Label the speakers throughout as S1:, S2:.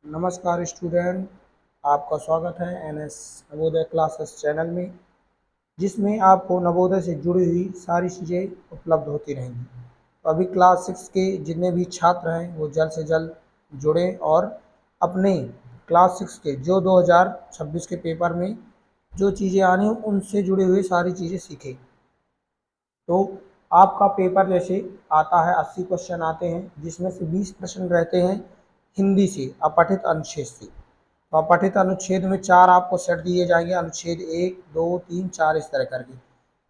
S1: नमस्कार स्टूडेंट, आपका स्वागत है एनएस नवोदय क्लासेस चैनल में, जिसमें आपको नवोदय से जुड़ी हुई सारी चीज़ें उपलब्ध होती रहेंगी। तो अभी क्लास 6 के जितने भी छात्र हैं वो जल्द से जल्द जुड़ें और अपने क्लास 6 के जो 2026 के पेपर में जो चीज़ें आनी हैं उनसे जुड़े हुए सारी चीज़ें सीखें। तो आपका पेपर जैसे आता है 80 क्वेश्चन आते हैं, जिसमें से 20 प्रश्न रहते हैं हिंदी से, अपठित अनुच्छेद से। तो अपठित अनुच्छेद में 4 आपको सेट दिए जाएंगे, अनुच्छेद 1, 2, 3, 4 इस तरह करके।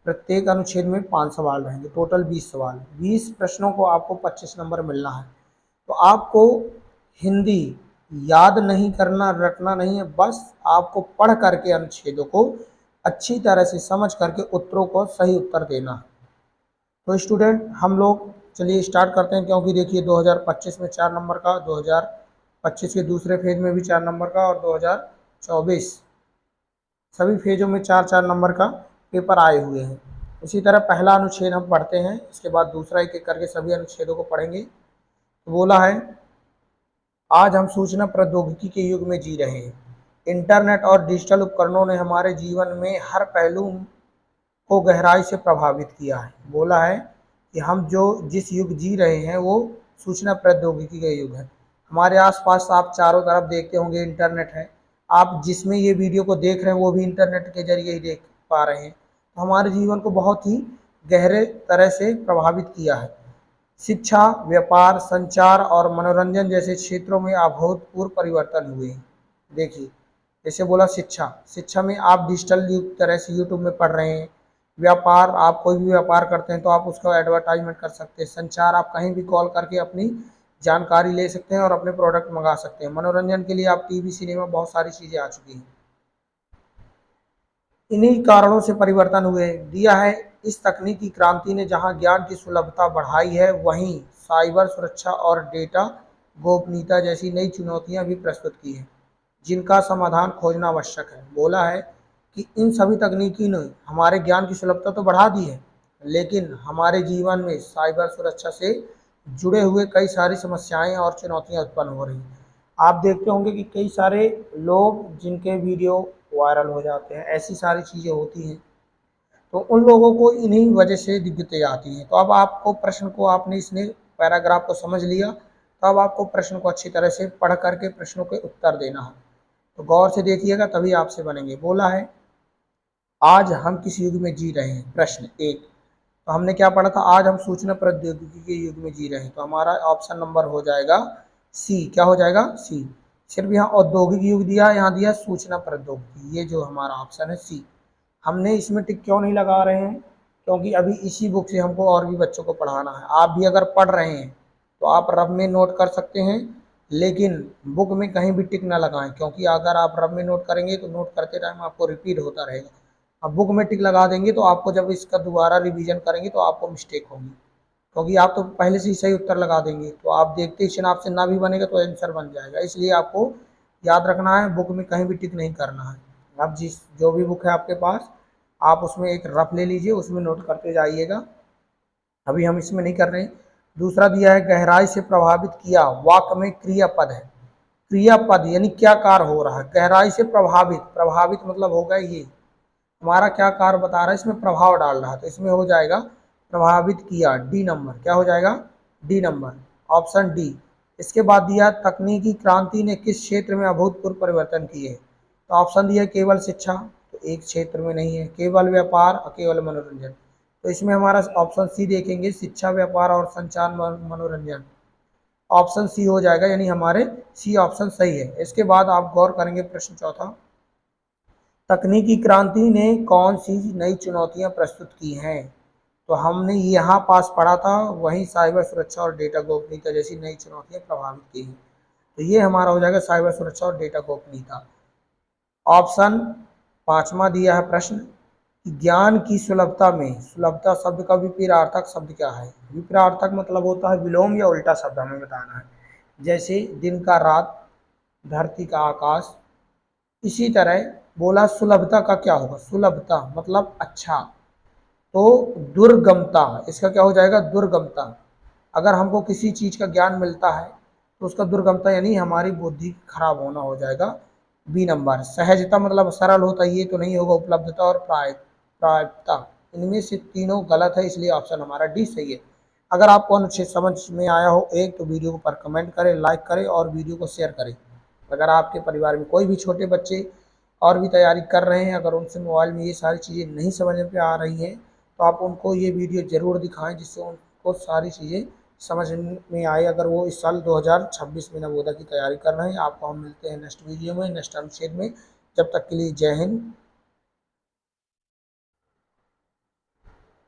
S1: प्रत्येक अनुच्छेद में 5 सवाल रहेंगे, टोटल 20 सवाल। 20 प्रश्नों को आपको 25 नंबर मिलना है। तो आपको हिंदी याद नहीं करना, रटना नहीं है, बस आपको पढ़ करके अनुच्छेदों को अच्छी तरह से समझ करके उत्तरों को सही उत्तर देना है। तो स्टूडेंट हम लोग चलिए स्टार्ट करते हैं, क्योंकि देखिए 2025 में 4 नंबर का, 2025 के दूसरे फेज में भी 4 नंबर का और 2024 सभी फेजों में 4-4 नंबर का पेपर आए हुए हैं। इसी तरह पहला अनुच्छेद हम पढ़ते हैं, इसके बाद दूसरा एक एक करके सभी अनुच्छेदों को पढ़ेंगे। तो बोला है, आज हम सूचना प्रौद्योगिकी के युग में जी रहे हैं। इंटरनेट और डिजिटल उपकरणों ने हमारे जीवन में हर पहलू को गहराई से प्रभावित किया है। बोला है कि हम जो जिस युग जी रहे हैं वो सूचना प्रौद्योगिकी का युग है। हमारे आसपास आप चारों तरफ देखते होंगे इंटरनेट है। आप जिसमें ये वीडियो को देख रहे हैं वो भी इंटरनेट के जरिए ही देख पा रहे हैं। तो हमारे जीवन को बहुत ही गहरे तरह से प्रभावित किया है। शिक्षा, व्यापार, संचार और मनोरंजन जैसे क्षेत्रों में अभूतपूर्व परिवर्तन हुए हैं। देखिए, जैसे बोला शिक्षा, शिक्षा में आप डिजिटल तरह से यूट्यूब में पढ़ रहे हैं। व्यापार, आप कोई भी व्यापार करते हैं तो आप उसका एडवर्टाइजमेंट कर सकते हैं। संचार, आप कहीं भी कॉल करके अपनी जानकारी ले सकते हैं और अपने प्रोडक्ट मंगा सकते हैं। मनोरंजन के लिए आप टीवी, सिनेमा, बहुत सारी चीज़ें आ चुकी हैं। इन्हीं कारणों से परिवर्तन हुए। दिया है, इस तकनीकी क्रांति ने जहां ज्ञान की सुलभता बढ़ाई है, वहीं साइबर सुरक्षा और डेटा गोपनीयता जैसी नई चुनौतियां भी प्रस्तुत की हैं, जिनका समाधान खोजना आवश्यक है। बोला है कि इन सभी तकनीकी ने हमारे ज्ञान की सुलभता तो बढ़ा दी है, लेकिन हमारे जीवन में साइबर सुरक्षा से जुड़े हुए कई सारी समस्याएं और चुनौतियां उत्पन्न हो रही हैं। आप देखते होंगे कि कई सारे लोग जिनके वीडियो वायरल हो जाते हैं, ऐसी सारी चीज़ें होती हैं। तो उन लोगों को इन्हीं वजह से दिक्कतें आती हैं। तो अब आपको प्रश्न को, आपने इसने पैराग्राफ को समझ लिया, तो अब आपको प्रश्न को अच्छी तरह से पढ़ करके प्रश्नों के उत्तर देना है। तो गौर से देखिएगा, तभी आपसे बनेंगे। बोला है, आज हम किस युग में जी रहे हैं। प्रश्न एक, तो हमने क्या पढ़ा था, आज हम सूचना प्रौद्योगिकी के युग में जी रहे हैं। तो हमारा ऑप्शन नंबर हो जाएगा सी। क्या हो जाएगा, सी। सिर्फ यहाँ औद्योगिक युग दिया, यहाँ दिया सूचना प्रौद्योगिकी, ये जो हमारा ऑप्शन है सी। हमने इसमें टिक क्यों नहीं लगा रहे हैं, क्योंकि अभी इसी बुक से हमको और भी बच्चों को पढ़ाना है। आप भी अगर पढ़ रहे हैं तो आप रफ में नोट कर सकते हैं, लेकिन बुक में कहीं भी टिक ना लगाएं, क्योंकि अगर आप रफ में नोट करेंगे तो नोट करते टाइम आपको रिपीट होता रहेगा। अब बुक में टिक लगा देंगे तो आपको जब इसका दोबारा रिवीजन करेंगे तो आपको मिस्टेक होगी, क्योंकि आप तो पहले से ही सही उत्तर लगा देंगे। तो आप देखते ही आपसे ना भी बनेगा तो आंसर बन जाएगा। इसलिए आपको याद रखना है, बुक में कहीं भी टिक नहीं करना है। आप जिस जो भी बुक है आपके पास, आप उसमें एक रफ ले लीजिए, उसमें नोट करते जाइएगा। अभी हम इसमें नहीं कर रहे हैं। दूसरा दिया है, गहराई से प्रभावित किया, वाक्य में क्रियापद है। क्रियापद यानी क्या कार्य हो रहा है। गहराई से प्रभावित, प्रभावित मतलब होगा ये हमारा क्या कार्य बता रहा है, इसमें प्रभाव डाल रहा है। तो इसमें हो जाएगा प्रभावित किया, डी नंबर। क्या हो जाएगा, डी नंबर, ऑप्शन डी। इसके बाद दिया, तकनीकी क्रांति ने किस क्षेत्र में अभूतपूर्व परिवर्तन किए। तो ऑप्शन दिया केवल शिक्षा, तो एक क्षेत्र में नहीं है। केवल व्यापार और केवल मनोरंजन, तो इसमें हमारा ऑप्शन सी देखेंगे, शिक्षा, व्यापार और संचार, मनोरंजन। ऑप्शन सी हो जाएगा, यानी हमारे सी ऑप्शन सही है। इसके बाद आप गौर करेंगे प्रश्न चौथा, तकनीकी क्रांति ने कौन सी नई चुनौतियां प्रस्तुत की हैं। तो हमने यहाँ पास पढ़ा था, वहीं साइबर सुरक्षा और डेटा गोपनीयता जैसी नई चुनौतियां प्रभावित की हैं। तो ये हमारा हो जाएगा साइबर सुरक्षा और डेटा गोपनीयता। ऑप्शन पांचवा दिया है प्रश्न कि ज्ञान की सुलभता में, सुलभता शब्द का विपरीतार्थक शब्द क्या है। विपरीतार्थक मतलब होता है विलोम या उल्टा शब्द हमें बताना है। जैसे दिन का रात, धरती का आकाश। इसी तरह बोला सुलभता का क्या होगा, सुलभता मतलब अच्छा। तो दुर्गमता, इसका क्या हो जाएगा, दुर्गमता। अगर हमको किसी चीज़ का ज्ञान मिलता है तो उसका दुर्गमता यानी हमारी बुद्धि खराब होना हो जाएगा। B number. सहजता मतलब सरल होता, ये तो नहीं होगा। उपलब्धता और प्रायिकता, इनमें से तीनों गलत है, इसलिए ऑप्शन हमारा डी सही है। अगर आपको अनुच्छेद समझ में आया हो एक, तो वीडियो को पर कमेंट करें, लाइक करें और वीडियो को शेयर करें। अगर आपके परिवार में कोई भी छोटे बच्चे और भी तैयारी कर रहे हैं, अगर उनसे मोबाइल में ये सारी चीज़ें नहीं समझ में आ रही हैं, तो आप उनको ये वीडियो ज़रूर दिखाएं, जिससे उनको सारी चीज़ें समझ में आए। अगर वो इस साल 2026 में नवोदय की तैयारी कर रहे हैं। आपको हम मिलते हैं नेक्स्ट वीडियो में, नेक्स्ट अनुच्छेद में। जब तक के लिए जय हिंद,